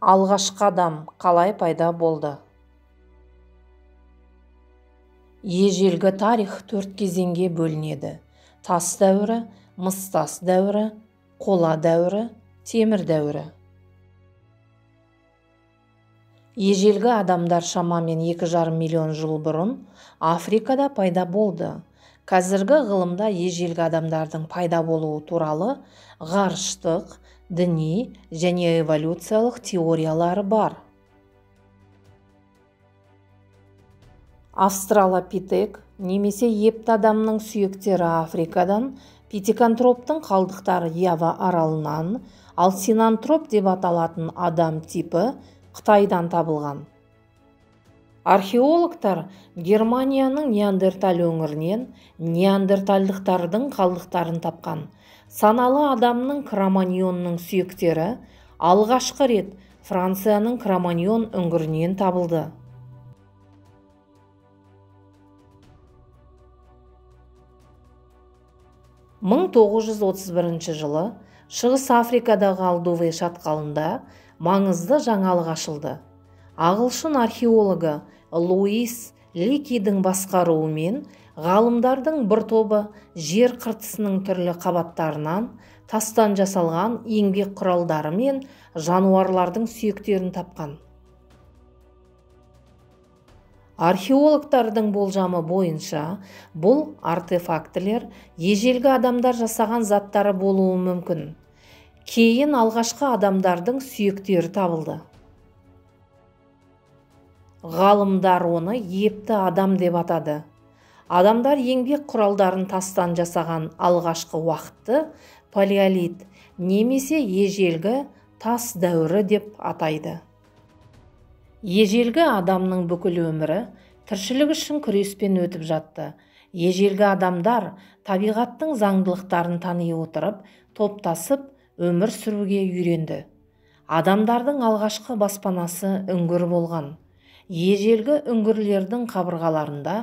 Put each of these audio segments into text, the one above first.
Алғашқы адам қалай пайда болды? Ежелгі тарих 4 кезеңге бөлінеді. Тас дәуірі, мыс тас дәуірі, қола дәуірі, темір дәуірі. Ежелгі адамдар шамамен 2,5 миллион жыл бұрын Африкада пайда болды. Қазіргі ғылымда ежелгі адамдардың пайда болуы туралы ғарыштық, діни және эволюциялық теориялары бар. Австралопитек немесе епті адамның сүйектері Африкадан, питекантроптың қалдықтары Ява аралынан, ал синантроп деп аталатын адам типі Қытайдан табылған. Археологтар Германияның Неандерталь өңірінен неандертальдықтардың қалдықтарын тапқан. Саналы адамның кроманьонның сүйектері алғашқы рет Францияның Кроманьон үңгірінен табылды. Мың 931 жылы Шығыс Африкадағы Алдуве шатқалында маңызды жаңалық ашылды. Ағылшын археологы Луис Ликидің басқаруымен ғалымдардың бір тобы жер қыртысының түрлі қабаттарынан тастан жасалған еңбек құралдары мен жануарлардың сүйектерін тапқан. Археологтардың болжамы бойынша бұл артефактілер ежелгі адамдар жасаған заттары болуы мүмкін. Кейін алғашқы адамдардың сүйектері табылды. Ғалымдар оны епті адам деп атады. Адамдар еңбек құралдарын тастан жасаған алғашқы уақытты палеолит немесе ежелгі тас дәуірі деп атайды. Ежелгі адамның бүкіл өмірі тіршілік үшін күреспен өтіп жатты. Ежелгі адамдар табиғаттың заңдылықтарын тани отырып, топтасып өмір сүруге үйренді. Адамдардың алғашқы баспанасы үңгір болған. Ежелгі үңгірлердің қабырғаларында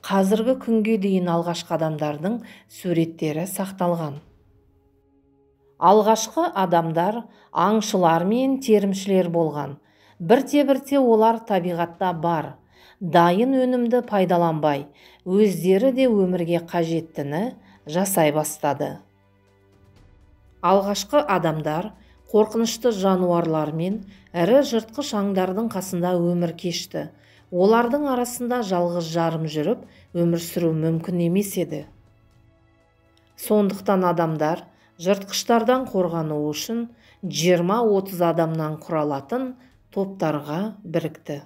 қазіргі күнге дейін алғашқы адамдардың суреттері сақталған. Алғашқы адамдар аңшылар мен терімшілер болған. Бірте-бірте олар табиғатта бар, дайын өнімді пайдаланбай, өздері де өмірге қажеттіні жасай бастады. Алғашқы адамдар қорқынышты жануарлар мен ірі жыртқыш аңдардың қасында өмір кешті. Олардың арасында жалғыз жарым жүріп, өмір сүру мүмкін емес еді. Сондықтан адамдар жыртқыштардан қорғану үшін 20-30 адамнан құралатын топтарға бірікті.